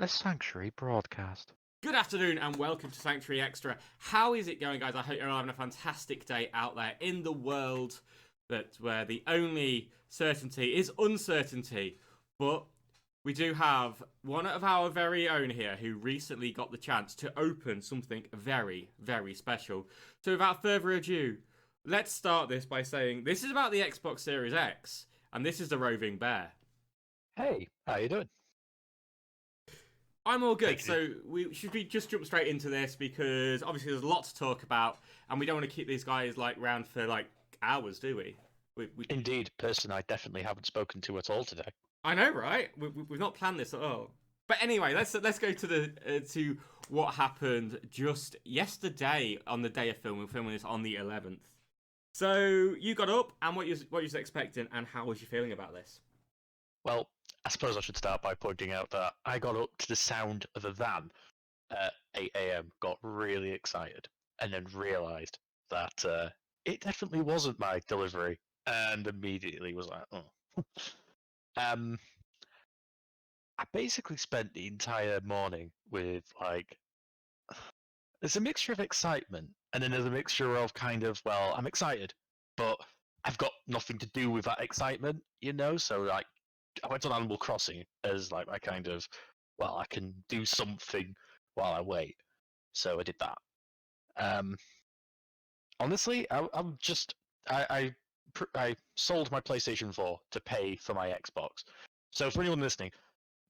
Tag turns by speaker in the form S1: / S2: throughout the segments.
S1: A Sanctuary broadcast.
S2: Good afternoon and welcome to Sanctuary Extra. How is it going, guys? I hope you're all having a fantastic day out there in the world where the only certainty is uncertainty. But we do have one of our very own here who recently got the chance to open something very, very special. So without further ado, let's start this by saying this is about the Xbox Series X and this is the Roving Bear.
S1: Hey, how you doing?
S2: I'm all good, so we should just jump straight into this because obviously there's a lot to talk about, and we don't want to keep these guys round for hours, do we?
S1: Indeed, person I definitely haven't spoken to at all today.
S2: I know, right? We've not planned this at all. But anyway, let's go to what happened just yesterday on the day of filming. We're filming this on the 11th. So you got up, and what you was expecting, and how was you feeling about this?
S1: Well, I suppose I should start by pointing out that I got up to the sound of a van at 8 a.m., got really excited, and then realised that it definitely wasn't my delivery, and immediately was like, oh. I basically spent the entire morning with, there's a mixture of excitement, and then there's a mixture of kind of, well, I'm excited, but I've got nothing to do with that excitement, so, I went on Animal Crossing as my kind of, well, I can do something while I wait. So I did that. Honestly, I sold my PlayStation 4 to pay for my Xbox. So for anyone listening,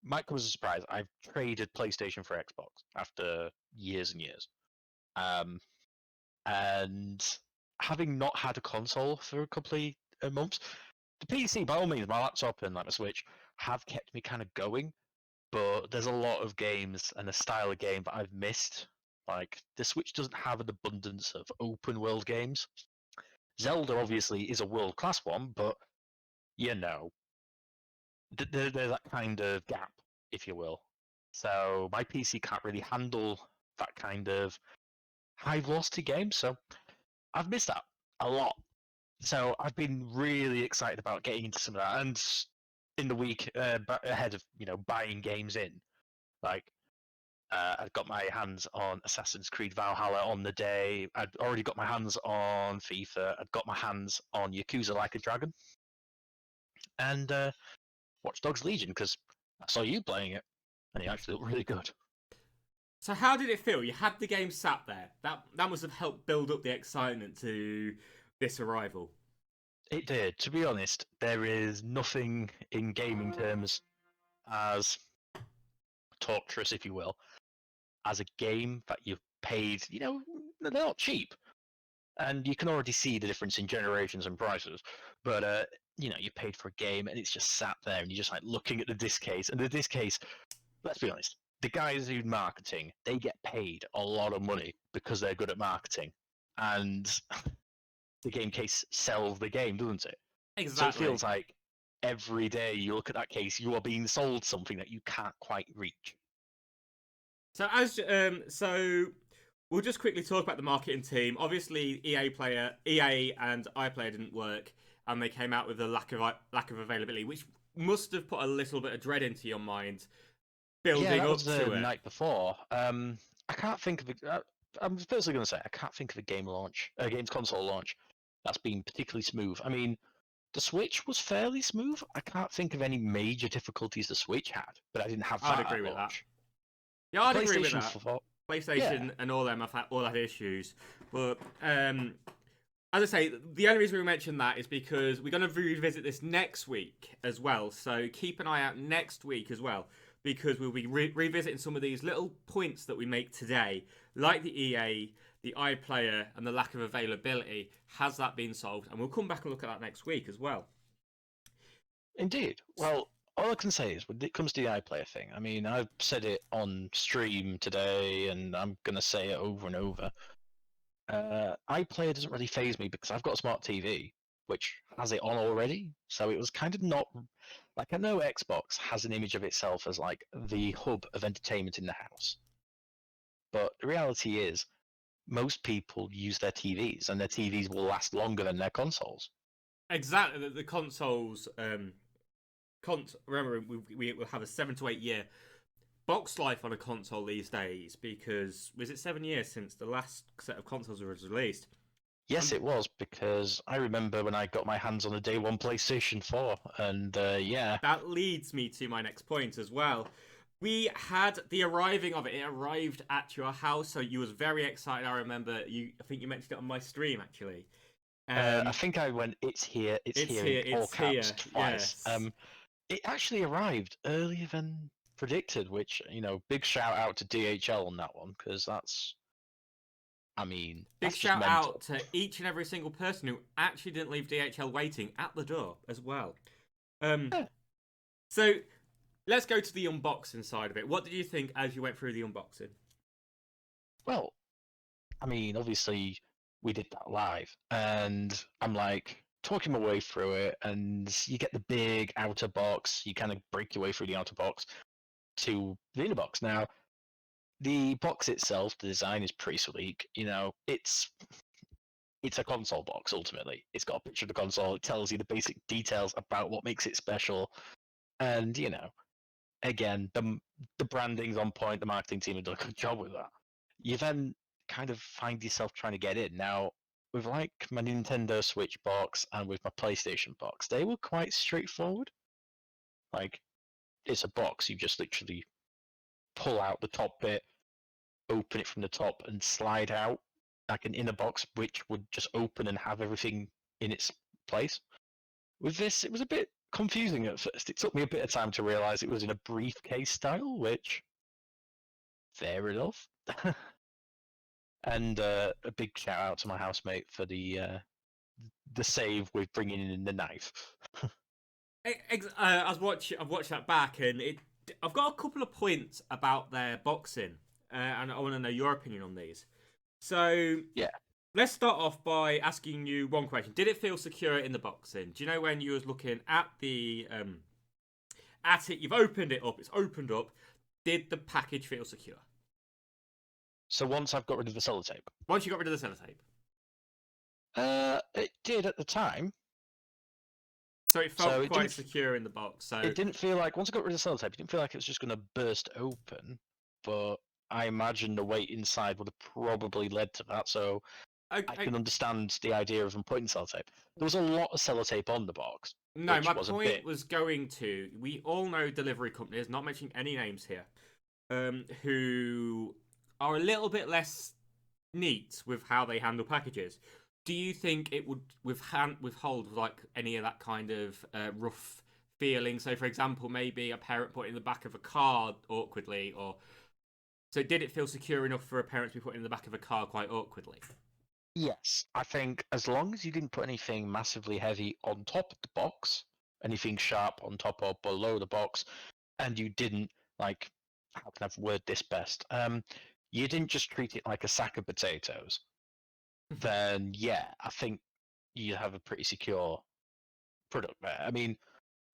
S1: might come as a surprise. I've traded PlayStation for Xbox after years and years. And having not had a console for a couple of months, the PC, by all means, my laptop and my Switch have kept me kind of going, but there's a lot of games and a style of game that I've missed. The Switch doesn't have an abundance of open world games. Zelda obviously is a world class one, but there's that kind of gap, if you will. So my PC can't really handle that kind of high velocity game, so I've missed that a lot. So I've been really excited about getting into some of that, and in the week ahead of buying games in, I'd got my hands on Assassin's Creed Valhalla on the day. I'd already got my hands on FIFA. I'd got my hands on Yakuza Like a Dragon, and Watch Dogs Legion because I saw you playing it, and it actually looked really good.
S2: So how did it feel? You had the game sat there. That must have helped build up the excitement to this arrival.
S1: It did. To be honest, there is nothing in gaming terms as torturous, if you will, as a game that you've paid. They're not cheap, and you can already see the difference in generations and prices. But you paid for a game, and it's just sat there, and you're just looking at the disc case, and the disc case. Let's be honest. The guys who do marketing, they get paid a lot of money because they're good at marketing, and the game case sells the game, doesn't it?
S2: Exactly.
S1: So it feels like every day you look at that case, you are being sold something that you can't quite reach.
S2: So so we'll just quickly talk about the marketing team. Obviously, EA and iPlayer didn't work, and they came out with a lack of availability, which must have put a little bit of dread into your mind. Building
S1: that
S2: up
S1: was
S2: to
S1: the
S2: it.
S1: night before. I can't think of it. I'm firstly going to say I can't think of a game's console launch that's been particularly smooth. I mean, the Switch was fairly smooth. I can't think of any major difficulties the Switch had, but I didn't have that.
S2: I'd agree with
S1: launch.
S2: that. Yeah, I'd agree with that.
S1: 4,
S2: PlayStation and all them have all had issues, but as I say, the only reason we mention that is because we're going to revisit this next week as well. So keep an eye out next week as well, because we'll be revisiting some of these little points that we make today, like the EA, the iPlayer, and the lack of availability. Has that been solved? And we'll come back and look at that next week as well.
S1: Indeed. Well, all I can say is when it comes to the iPlayer thing, I mean, I've said it on stream today, and I'm going to say it over and over. iPlayer doesn't really faze me because I've got a smart TV, which has it on already. So it was kind of not... I know Xbox has an image of itself as the hub of entertainment in the house. But the reality is, most people use their TVs, and their TVs will last longer than their consoles.
S2: Exactly. The consoles... remember, we will have a 7 to 8 year box life on a console these days? Because was it 7 years since the last set of consoles was released?
S1: Yes,
S2: Um,
S1: it was, because I remember when I got my hands on the day one PlayStation 4, and yeah.
S2: that leads me to my next point as well. We had the arriving of it. It arrived at your house, so you was very excited. I remember you. I think you mentioned it on my stream actually.
S1: I
S2: Um,
S1: think I went, it's
S2: it's
S1: here in
S2: here.
S1: all
S2: It's
S1: caps
S2: here.
S1: twice.
S2: Yes.
S1: It actually arrived earlier than predicted, which, big shout out to DHL on that one, because
S2: Big
S1: that's just
S2: shout
S1: mental.
S2: out to each and every single person who actually didn't leave DHL waiting at the door as well. Um,
S1: Yeah.
S2: so let's go to the unboxing side of it. What did you think as you went through the unboxing?
S1: Well, obviously we did that live, and I'm like talking my way through it, and you get the big outer box. You kind of break your way through the outer box to the inner box. Now, the box itself, the design is pretty sleek. It's a console box ultimately. It's got a picture of the console. It tells you the basic details about what makes it special, and again, the branding's on point. The marketing team have done a good job with that. You then kind of find yourself trying to get in. Now, with like my Nintendo Switch box and with my PlayStation box, they were quite straightforward. Like, it's a box. You just literally pull out the top bit, open it from the top, and slide out like an inner box, which would just open and have everything in its place. With this, it was a bit confusing at first. It took me a bit of time to realize it was in a briefcase style, which, fair enough. And a big shout out to my housemate for the save with bringing in the knife.
S2: I've watched that back, and I've got a couple of points about their boxing, and I want to know your opinion on these. So
S1: Yeah.
S2: let's start off by asking you one question: did it feel secure in the boxing? Do you know when you was looking at the at it? You've opened it up. It's opened up. Did the package feel secure?
S1: So once I've got rid of the sellotape,
S2: Once you got rid of the sellotape,
S1: it did at the time.
S2: so it
S1: So
S2: felt quite secure in the box. So
S1: it didn't feel like once I got rid of the sellotape, it didn't feel like it was just going to burst open. But I imagine the weight inside would have probably led to that. So I can understand the idea of them putting sellotape. There was a lot of sellotape on the box,
S2: no,
S1: which
S2: my
S1: was a
S2: point
S1: bit.
S2: was going to. We all know delivery companies, not mentioning any names here, who are a little bit less neat with how they handle packages. Do you think it would withhold like any of that kind of rough feeling? So, for example, maybe a parent put it in the back of a car awkwardly, or so did it feel secure enough for a parent to be put in the back of a car quite awkwardly?
S1: Yes, I think as long as you didn't put anything massively heavy on top of the box, anything sharp on top or below the box, and you didn't like, how can I word this best? You didn't just treat it like a sack of potatoes. Then yeah, I think you have a pretty secure product there.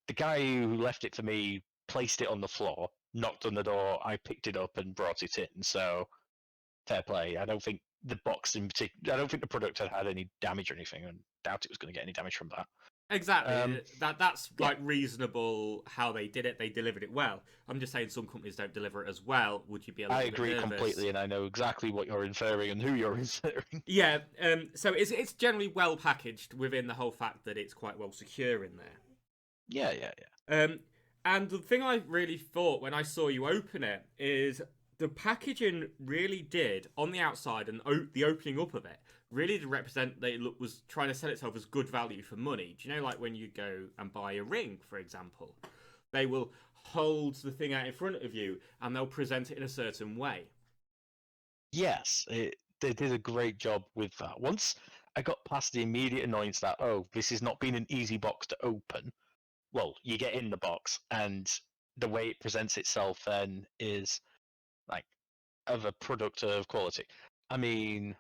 S1: The guy who left it for me placed it on the floor, knocked on the door, I picked it up and brought it in. So fair play. I don't think the box in particular. I don't think the product had any damage or anything, and doubt it was going to get any damage from that.
S2: Exactly. That's
S1: Yeah,
S2: like reasonable how they did it. They delivered it well. I'm just saying some companies don't deliver it as well. Would you be a
S1: I
S2: little bit
S1: agree
S2: nervous?
S1: completely, and I know exactly what you're inferring and who you're inferring.
S2: Yeah. So it's generally well packaged within the whole fact that it's quite well secure in there.
S1: Yeah, yeah, yeah.
S2: And the thing I really thought when I saw you open it is the packaging really did on the outside and the opening up of it really did represent that it was trying to sell itself as good value for money. Do you know, like when you go and buy a ring, for example, they will hold the thing out in front of you and they'll present it in a certain way.
S1: Yes, they did a great job with that. Once I got past the immediate annoyance that, oh, this is not being an easy box to open. Well, you get in the box, and the way it presents itself then is like of a product of quality. I mean,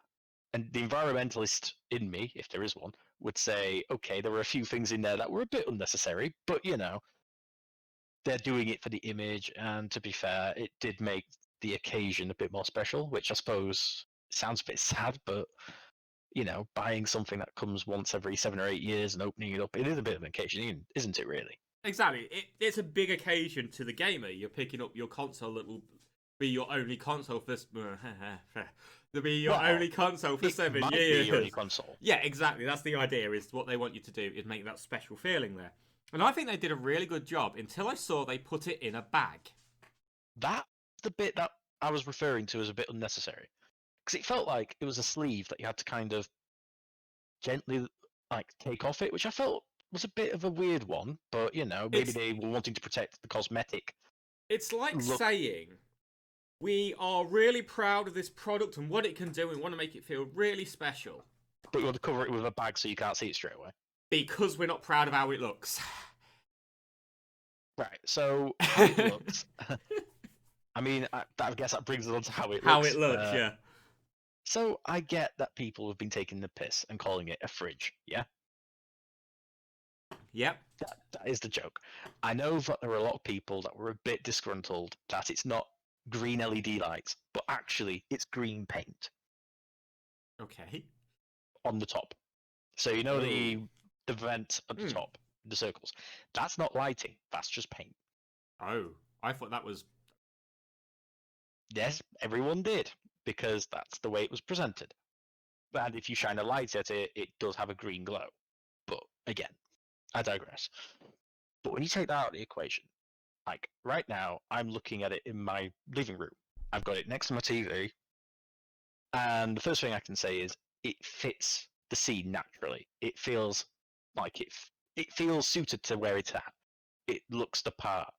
S1: and the environmentalist in me, if there is one, would say, okay, there were a few things in there that were a bit unnecessary, but they're doing it for the image, and to be fair, it did make the occasion a bit more special, which I suppose sounds a bit sad, but buying something that comes once every 7 or 8 years and opening it up, it is a bit of an occasion, isn't it, really?
S2: Exactly. It's a big occasion to the gamer. You're picking up your console that will be your only console for to be your
S1: Well,
S2: only console for
S1: it
S2: 7
S1: might be your only
S2: years.
S1: console.
S2: Yeah, exactly. That's the idea. Is what they want you to do is make that special feeling there. And I think they did a really good job until I saw they put it in a bag.
S1: That's the bit that I was referring to as a bit unnecessary. Because it felt like it was a sleeve that you had to kind of gently like take off it, which I felt was a bit of a weird one. But you know, maybe
S2: It's
S1: they were wanting to protect the cosmetic
S2: it's like
S1: look.
S2: saying we are really proud of this product and what it can do and want to make it feel really special
S1: But you want to cover it with a bag so you can't see it straight away.
S2: because we're not proud of how it looks.
S1: Right. So how it looks. I mean, I guess that brings us on to how it
S2: How it
S1: looks.
S2: looks, yeah.
S1: So I get that people have been taking the piss and calling it a fridge. Yeah,
S2: Yep.
S1: that is the joke. I know that there are a lot of people that were a bit disgruntled that it's not green LED lights, but actually it's green paint
S2: Okay.
S1: on the top. So you know
S2: Oh.
S1: the vent at the
S2: Hmm.
S1: top, the circles. That's not lighting. That's just paint.
S2: Oh. I thought that was.
S1: Yes, everyone did because that's the way it was presented. And if you shine a light at it, it does have a green glow. But again, I digress. But when you take that out of the equation, like right now, I'm looking at it in my living room. I've got it next to my TV, and the first thing I can say is it fits the scene naturally. It feels like it feels suited to where it's at. It looks the part.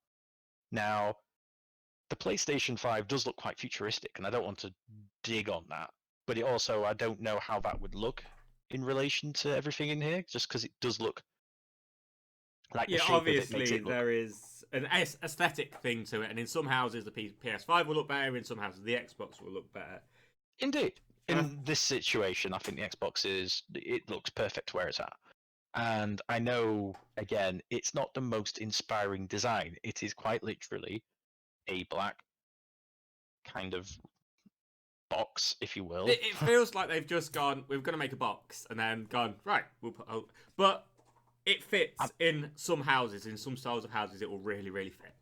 S1: Now, the PlayStation 5 does look quite futuristic, and I don't want to dig on that. But it also, I don't know how that would look in relation to everything in here, just because it does look like the
S2: Yeah,
S1: shape of it makes
S2: obviously
S1: it look.
S2: there is an aesthetic thing to it, and in some houses the PS5 will look better, in some houses the Xbox will look better.
S1: Indeed.
S2: Uh,
S1: In this situation, I think the Xbox it looks perfect where it's at. And I know, again, it's not the most inspiring design. It is quite literally a black kind of box, if you will.
S2: it feels like they've just gone, we're going to make a box, and then gone, right, we'll put. Oh. But it fits in some houses, in some styles of houses, it will really, really fit.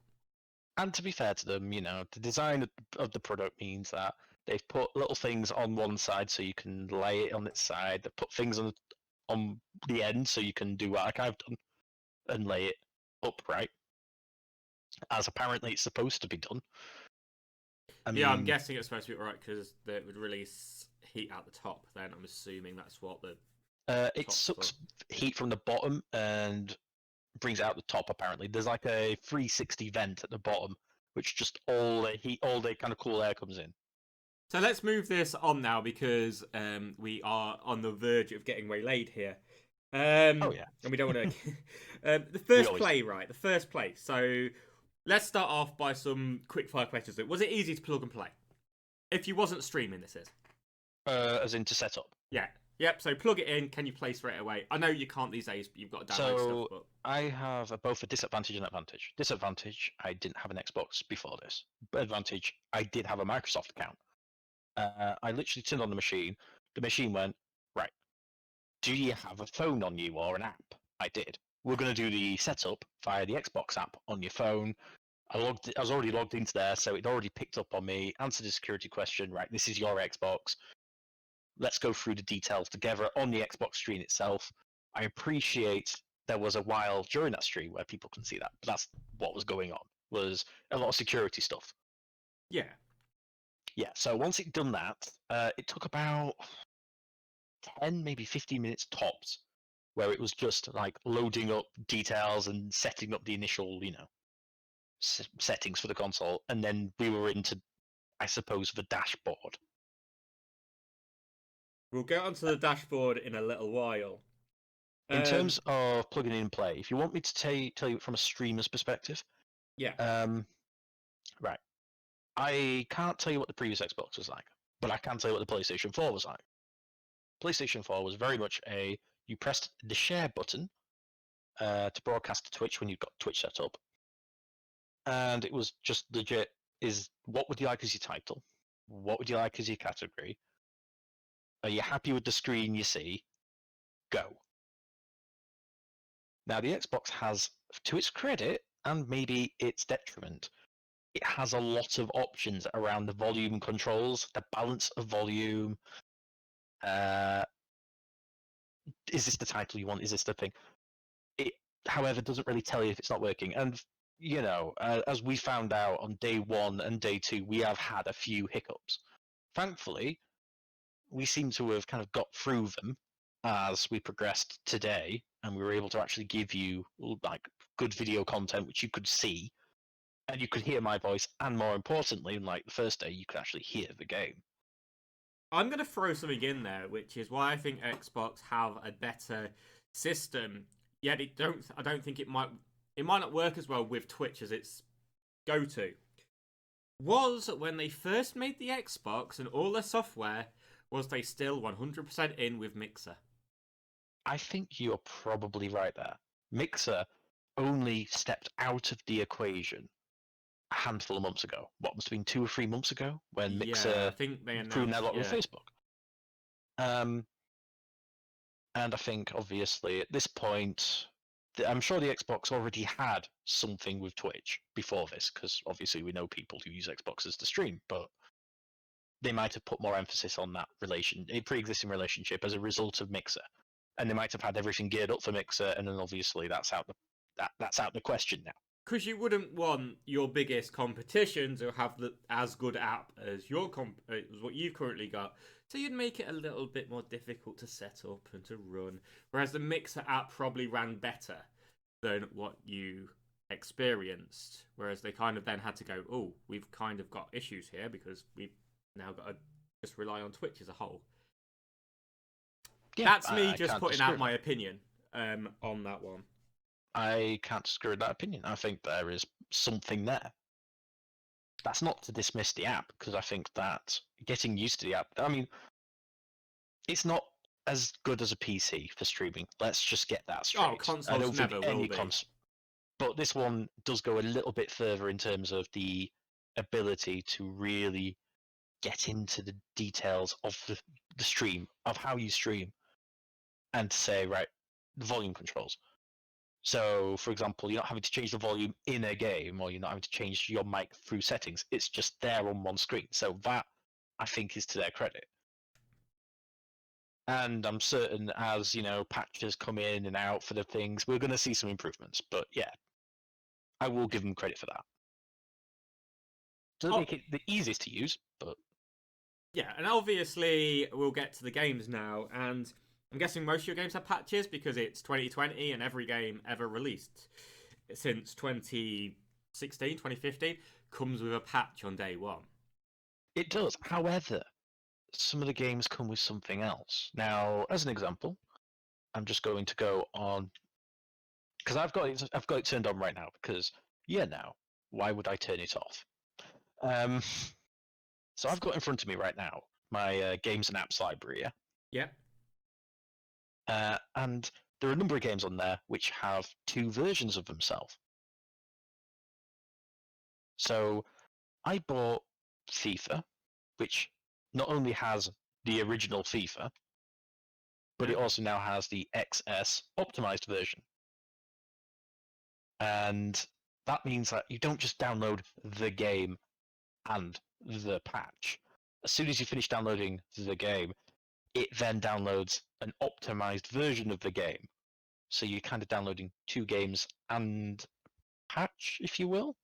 S1: And to be fair to them, the design of the product means that they've put little things on one side so you can lay it on its side. They've put things on the end so you can do what like I've done and lay it upright, as apparently it's supposed to be done. I
S2: Yeah, I'm
S1: mean,
S2: guessing it's supposed to be right because it would release heat at the top. Then I'm assuming that's what the
S1: it
S2: top's for.
S1: sucks heat from the bottom and brings it out the top. Apparently, there's like a 360 vent at the bottom, which just all the kind of cool air comes in.
S2: So let's move this on now because we are on the verge of getting waylaid here.
S1: Oh yeah,
S2: And we don't want to. The
S1: we
S2: first
S1: always do.
S2: play, right? The first play. So let's start off by some quick fire questions. Was it easy to plug and play? If you wasn't streaming, this is.
S1: As in to set up.
S2: Yeah. Yep. So plug it in. Can you play straight away? I know you can't these days. But you've got to download stuff.
S1: So
S2: But
S1: I have both a disadvantage and advantage. Disadvantage, I didn't have an Xbox before this. But advantage, I did have a Microsoft account. I literally turned on the machine. The machine went, right, do you have a phone on you or an app? I did. We're going to do the setup via the Xbox app on your phone. I was already logged into there, so it already picked up on me, answered a security question. Right, this is your Xbox. Let's go through the details together on the Xbox screen itself. I appreciate there was a while during that stream where people can see that, but that's what was going on. Was a lot of security stuff.
S2: yeah.
S1: Yeah. So once it done that, it took about 10, maybe 15 minutes tops, where it was just like loading up details and setting up the initial, settings for the console, and then we were into, I suppose, the dashboard.
S2: We'll get onto the dashboard in a little while.
S1: In terms of plugging in and play, if you want me to tell you from a streamer's perspective,
S2: Yeah.
S1: right, I can't tell you what the previous Xbox was like, but I can tell you what the PlayStation 4 was like. PlayStation 4 was very much you pressed the share button to broadcast to Twitch when you've got Twitch set up, and it was just legit. Is what would you like as your title? What would you like as your category? Are you happy with the screen you see? Go. Now, the Xbox has, to its credit, and maybe its detriment, it has a lot of options around the volume controls, the balance of volume. Uh, is this the title you want? Is this the thing? It, however, doesn't really tell you if it's not working. And as we found out on day 1 and day 2, we have had a few hiccups. Thankfully, we seem to have kind of got through them as we progressed today, and we were able to actually give you like good video content which you could see, and you could hear my voice, and more importantly, like the first day, you could actually hear the game.
S2: I'm going to throw something in there, which is why I think Xbox have a better system. Yet I don't think it might not work as well with Twitch as its go-to. Was when they first made the Xbox and all their software, was they still 100% in with Mixer?
S1: I think you're probably right there. Mixer only stepped out of the equation a handful of months ago. What must have been 2 or 3 months ago when
S2: Yeah, I
S1: Mixer
S2: think they
S1: pruned their
S2: announced.
S1: lot with
S2: Yeah,
S1: Facebook. And I think obviously at this point, I'm sure the Xbox already had something with Twitch before this, because obviously we know people who use Xboxes to stream, but they might have put more emphasis on that a pre-existing relationship as a result of Mixer, and they might have had everything geared up for Mixer, and then obviously that's out the question now.
S2: because you wouldn't want your biggest competition to have as good app as as what you've currently got. So you'd make it a little bit more difficult to set up and to run. Whereas the Mixer app probably ran better than what you experienced. Whereas they kind of then had to go, oh, we've kind of got issues here because we've now got to just rely on Twitch as a whole.
S1: Yeah,
S2: That's me
S1: I
S2: just
S1: can't
S2: putting
S1: disagree
S2: out
S1: with
S2: my
S1: that.
S2: opinion on that one.
S1: I can't disagree with that opinion. I think there is something there. That's not to dismiss the app, because I think that getting used to the app, I mean, it's not as good as a PC for streaming. Let's just get that
S2: Oh,
S1: straight. I
S2: consoles
S1: don't think
S2: never will
S1: any
S2: be.
S1: but this one does go a little bit further in terms of the ability to really get into the details of the stream, of how you stream, and to say, right, the volume controls. So, for example, you're not having to change the volume in a game, or you're not having to change your mic through settings. It's just there on one screen. So that, I think, is to their credit. And I'm certain as, patches come in and out for the things, we're going to see some improvements. But yeah, I will give them credit for that. Doesn't
S2: Oh,
S1: make it the easiest to use, but
S2: yeah, and obviously we'll get to the games now, and I'm guessing most of your games have patches because it's 2020 and every game ever released since 2016, 2015 comes with a patch on day one.
S1: it does. However, some of the games come with something else. Now, as an example, I'm just going to go on because I've got it turned on right now because now, why would I turn it off? Um, so I've got in front of me right now my games and apps library, yeah?
S2: Yeah.
S1: And there are a number of games on there which have 2 versions of themselves. So I bought FIFA, which not only has the original FIFA, but
S2: Yeah.
S1: it also now has the XS optimized version. And that means that you don't just download the game and the patch. As soon as you finish downloading the game, it then downloads an optimized version of the game. So you're kind of downloading 2 games and patch, if you will.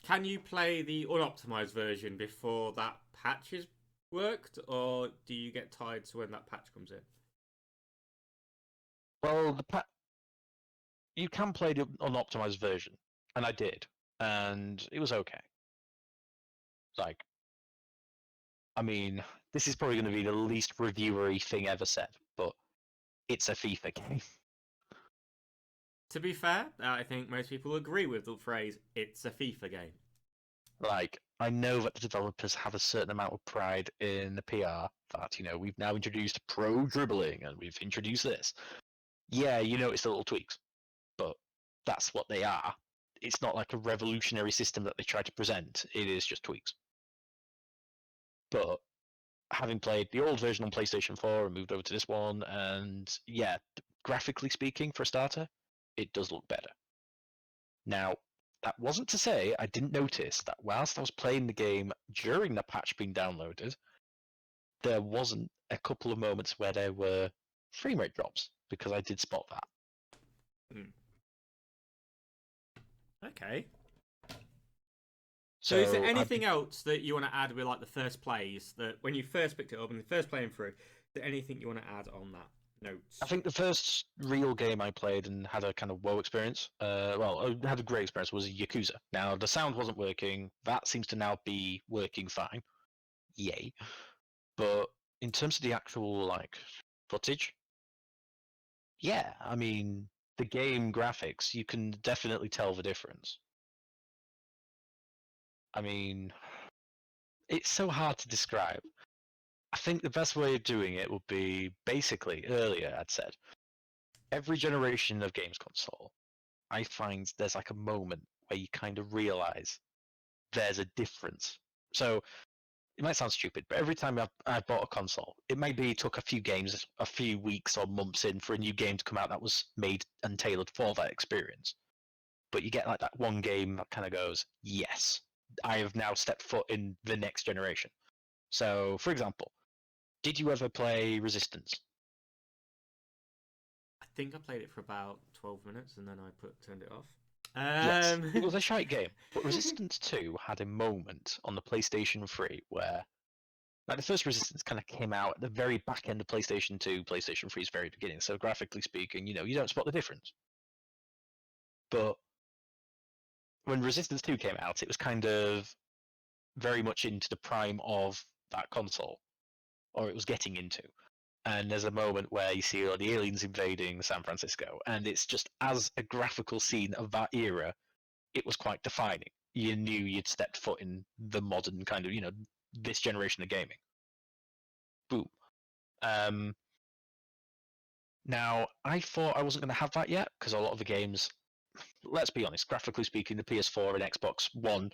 S2: Can you play the unoptimized version before that patch is worked, or do you get tied to when that patch comes in?
S1: Well, you can play the unoptimized version, and I did, and it was okay. Like, I mean, this is probably going to be the least reviewery thing ever said, but it's a FIFA game.
S2: To be fair, I think most people agree with the phrase "it's a FIFA game."
S1: Like, I know that the developers have a certain amount of pride in the PR that, we've now introduced pro dribbling and we've introduced this. Yeah, it's the little tweaks, but that's what they are. It's not like a revolutionary system that they try to present. It is just tweaks. But having played the old version on PlayStation 4 and moved over to this one, and yeah, graphically speaking, for a starter, it does look better. Now, that wasn't to say I didn't notice that whilst I was playing the game during the patch being downloaded, there wasn't a couple of moments where there were frame rate drops, because I did spot that.
S2: Okay. So is there anything else that you want to add with like the first plays, that when you first picked it up and the first playing through, is there anything you want to add on that notes?
S1: I think the first real game I played and had a kind of WoW experience, I had a great experience, was Yakuza. Now, the sound wasn't working. That seems to now be working fine. Yay. But in terms of the actual, like, footage, yeah, I mean, the game graphics, you can definitely tell the difference. I mean, it's so hard to describe. I think the best way of doing it would be basically, earlier I'd said, every generation of games console, I find there's like a moment where you kind of realize there's a difference. So it might sound stupid, but every time I've bought a console, it maybe took a few games, a few weeks or months in for a new game to come out that was made and tailored for that experience. But you get like that one game that kind of goes, yes, I have now stepped foot in the next generation. So, for example, did you ever play Resistance?
S2: I think I played it for about 12 minutes and then I turned it off.
S1: Yes, it was a shite game, but Resistance 2 had a moment on the PlayStation 3 where, like, the first Resistance kind of came out at the very back end of PlayStation 2, PlayStation 3's very beginning, so graphically speaking, you don't spot the difference. But when Resistance 2 came out, it was kind of very much into the prime of that console, or it was getting into. And there's a moment where you see all the aliens invading San Francisco, and it's just, as a graphical scene of that era, it was quite defining. You knew you'd stepped foot in the modern kind of, this generation of gaming. Boom. Now, I thought I wasn't going to have that yet, because a lot of the games, let's be honest, graphically speaking, the PS4 and Xbox One,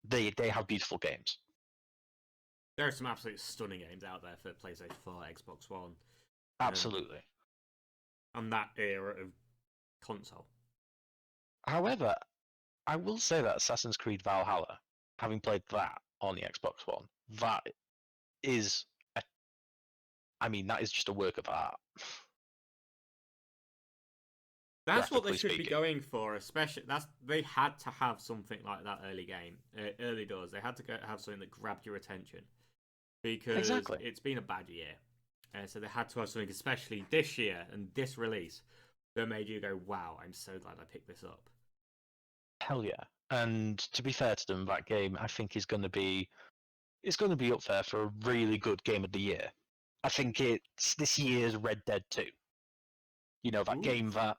S1: they have beautiful games.
S2: There are some absolutely stunning games out there for PlayStation 4, Xbox One.
S1: Absolutely.
S2: And that era of console.
S1: However, I will say that Assassin's Creed Valhalla, having played that on the Xbox One, that is, that is just a work of art.
S2: That's what they should be going for, especially they had to have something like that early doors. They had to have something that grabbed your attention, because it's been a bad year, so they had to have something, especially this year and this release, that made you go, "Wow, I'm so glad I picked this up."
S1: Hell yeah! And to be fair to them, that game I think is going to be up there for a really good game of the year. I think it's this year's Red Dead 2. That game that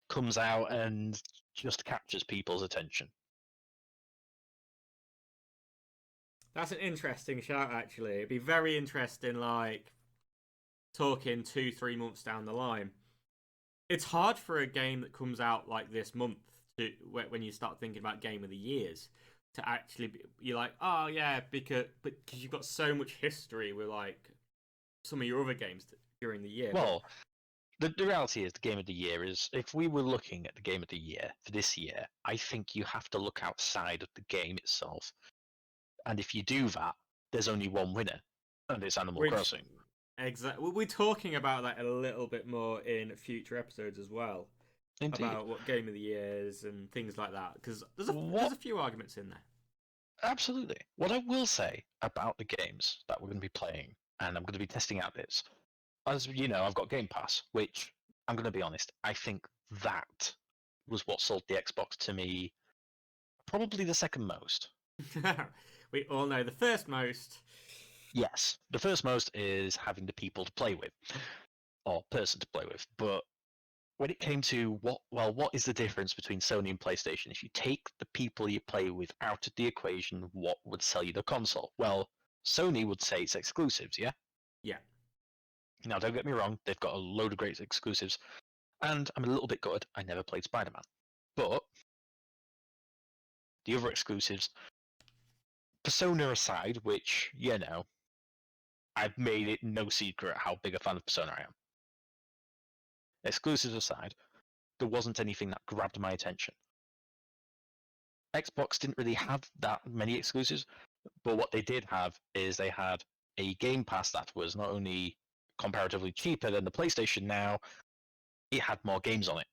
S1: comes out and just captures people's attention.
S2: That's an interesting shout, actually. It'd be very interesting, like, talking 2-3 months down the line. It's hard for a game that comes out like this month, when you start thinking about Game of the Years, to actually you're like, oh yeah, because you've got so much history with, like, some of your other games during the year.
S1: Well, the reality is, the Game of the Year is, if we were looking at the Game of the Year for this year, I think you have to look outside of the game itself. And if you do that, there's only one winner, and it's Animal Crossing.
S2: Exactly. We'll be talking about that a little bit more in future episodes as well.
S1: Indeed.
S2: About what Game of the Year is and things like that, because there's a few arguments in there.
S1: Absolutely. What I will say about the games that we're going to be playing, and I'm going to be testing out this, as you know, I've got Game Pass, which, I'm going to be honest, I think that was what sold the Xbox to me probably the second most.
S2: We all know the first most.
S1: Yes, the first most is having the people to play with, or person to play with. But when it came to what is the difference between Sony and PlayStation? If you take the people you play with out of the equation, what would sell you the console? Well, Sony would say it's exclusives, yeah?
S2: Yeah.
S1: Now, don't get me wrong, they've got a load of great exclusives, and I'm a little bit gutted I never played Spider-Man. But the other exclusives, Persona aside, which, I've made it no secret how big a fan of Persona I am. Exclusives aside, there wasn't anything that grabbed my attention. Xbox didn't really have that many exclusives, but what they did have is they had a Game Pass that was not only comparatively cheaper than the PlayStation Now, it had more games on it.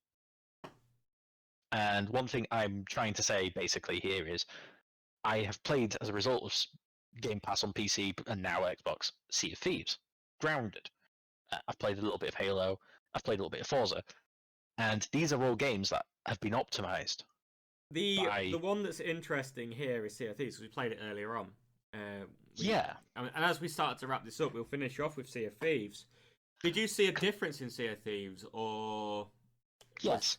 S1: And one thing I'm trying to say basically here is I have played, as a result of Game Pass on PC and now Xbox, Sea of Thieves, Grounded. I've played a little bit of Halo, I've played a little bit of Forza, and these are all games that have been optimized
S2: The
S1: by.
S2: one that's interesting here is Sea of Thieves, because we played it earlier on. Uh,
S1: Yeah.
S2: and as we start to wrap this up, we'll finish off with Sea of Thieves. Did you see a difference in Sea of Thieves, or
S1: Yes.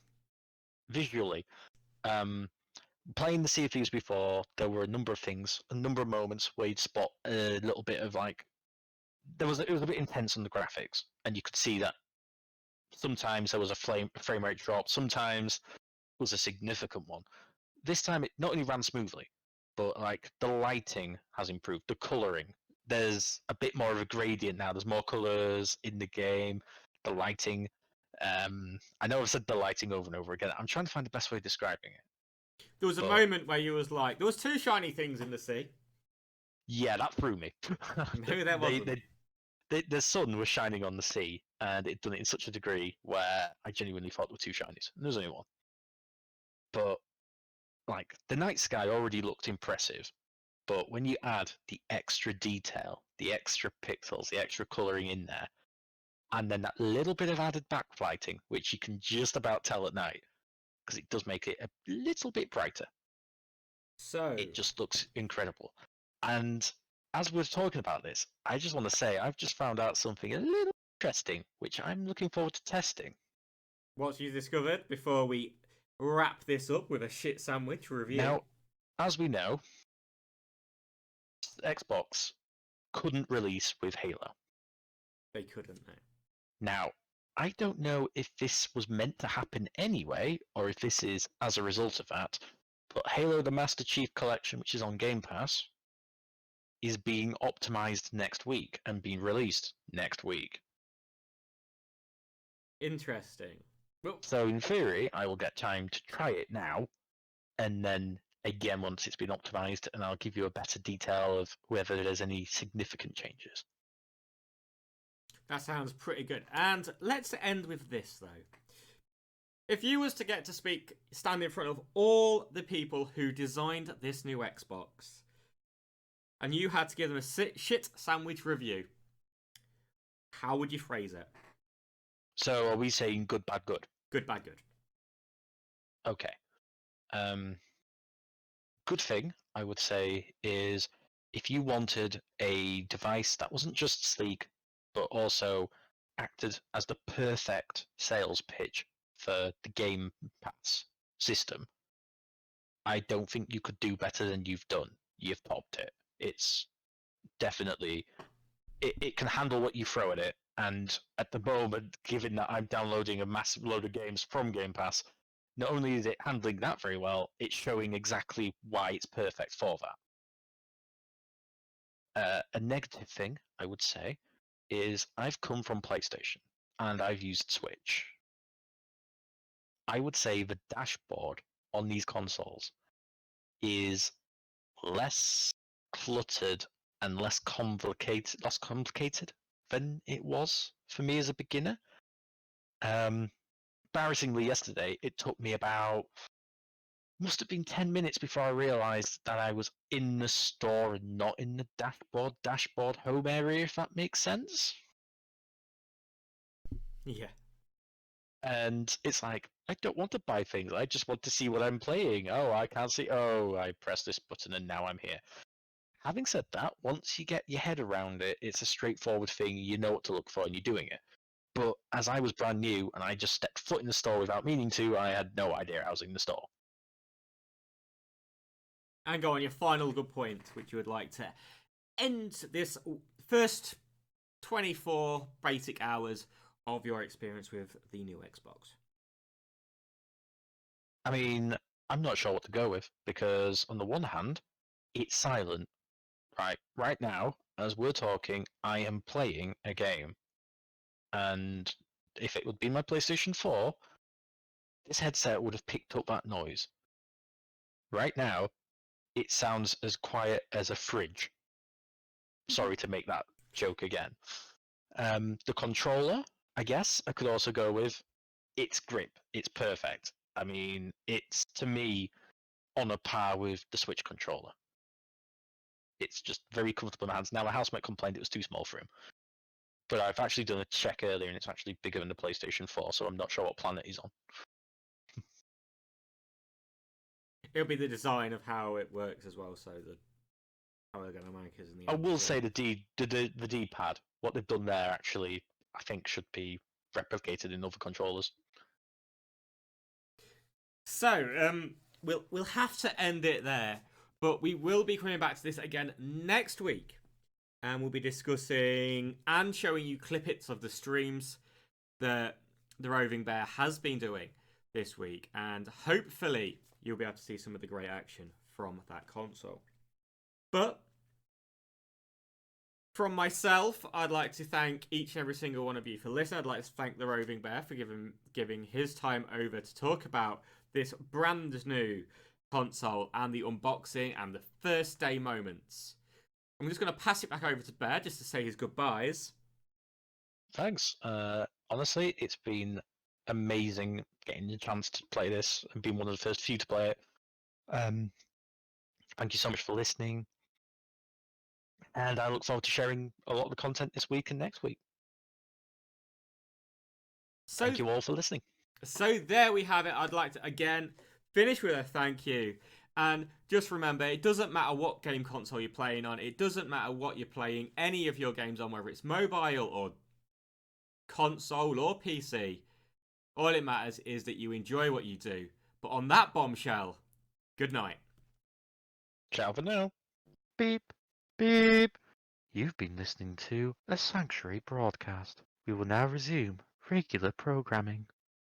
S1: Visually. Playing the Sea of Thieves before, there were a number of things, a number of moments where you'd spot a little bit of like, it was a bit intense on the graphics, and you could see that sometimes there was a frame rate drop, sometimes it was a significant one. This time, it not only ran smoothly, but like the lighting has improved, the coloring. There's a bit more of a gradient now. There's more colors in the game. The lighting. I know I've said the lighting over and over again. I'm trying to find the best way of describing it.
S2: there was a
S1: But
S2: moment where you was like, there was two shiny things in the sea.
S1: yeah, that threw me.
S2: No, there wasn't.
S1: The sun was shining on the sea, and it done it in such a degree where I genuinely thought there were two shinies. And there was only one. But like the night sky already looked impressive, but when you add the extra detail, the extra pixels, the extra coloring in there, and then that little bit of added backlighting, which you can just about tell at night, because it does make it a little bit brighter,
S2: So,
S1: it just looks incredible. And as we're talking about this, I just want to say I've just found out something a little interesting, which I'm looking forward to testing.
S2: what you discovered before we wrap this up with a shit sandwich review?
S1: Now, as we know, Xbox couldn't release with Halo.
S2: They couldn't, no.
S1: Now, I don't know if this was meant to happen anyway, or if this is as a result of that, but Halo the Master Chief Collection, which is on Game Pass, is being optimized next week and being released next week.
S2: Interesting. Well,
S1: So, in theory, I will get time to try it now, and then again once it's been optimized, and I'll give you a better detail of whether there's any significant changes.
S2: that sounds pretty good. And let's end with this, though. If you was to get to stand in front of all the people who designed this new Xbox, and you had to give them a shit sandwich review, how would you phrase it?
S1: So, are we saying good, bad, good?
S2: Good, bad, good.
S1: Okay. Good thing I would say is if you wanted a device that wasn't just sleek, but also acted as the perfect sales pitch for the Game Pass system, I don't think you could do better than you've done. You've topped it. It's definitely it can handle what you throw at it. And at the moment, given that I'm downloading a massive load of games from Game Pass, not only is it handling that very well, it's showing exactly why it's perfect for that. A negative thing, I would say, is I've come from PlayStation and I've used Switch. I would say the dashboard on these consoles is less cluttered and less complicated than it was for me as a beginner. Embarrassingly, yesterday it took me must have been 10 minutes before I realized that I was in the store and not in the dashboard home area, if that makes sense.
S2: Yeah.
S1: And it's like, I don't want to buy things. I just want to see what I'm playing. Oh, I can't see. Oh, I press this button and now I'm here. Having said that, once you get your head around it, it's a straightforward thing. You know what to look for and you're doing it. But as I was brand new and I just stepped foot in the store without meaning to, I had no idea I was in the store.
S2: And go on your final good point, which you would like to end this first 24 basic hours of your experience with the new Xbox.
S1: I mean, I'm not sure what to go with because on the one hand, it's silent. Right now, as we're talking, I am playing a game. And if it would be my PlayStation 4, this headset would have picked up that noise. Right now, it sounds as quiet as a fridge. Sorry to make that joke again. The controller, I guess, I could also go with. Its grip, it's perfect. I mean, it's to me on a par with the Switch controller. It's just very comfortable in my hands. Now, my housemate complained it was too small for him, but I've actually done a check earlier, and it's actually bigger than the PlayStation 4, so I'm not sure what planet he's on.
S2: It'll be the design of how it works as well, so how they're going to make us in the
S1: I
S2: end.
S1: will say the D-pad, what they've done there actually, I think should be replicated in other controllers.
S2: So, we'll have to end it there, but we will be coming back to this again next week, and we'll be discussing and showing you clippets of the streams that the Roving Bear has been doing this week, and hopefully you'll be able to see some of the great action from that console. But from myself, I'd like to thank each and every single one of you for listening. I'd like to thank the Roving Bear for giving his time over to talk about this brand new console and the unboxing and the first day moments. I'm just going to pass it back over to Bear just to say his goodbyes.
S1: Thanks. Honestly, it's been amazing getting the chance to play this and being one of the first few to play it. Thank you so much for listening. And I look forward to sharing a lot of the content this week and next week. Thank you all for listening.
S2: So there we have it. I'd like to again finish with a thank you. And just remember, it doesn't matter what game console you're playing on. It doesn't matter what you're playing any of your games on, whether it's mobile or console or PC. All it matters is that you enjoy what you do. But on that bombshell, good night.
S1: Ciao for now. Beep, beep. You've been listening to a Sanctuary broadcast. We will now resume regular programming.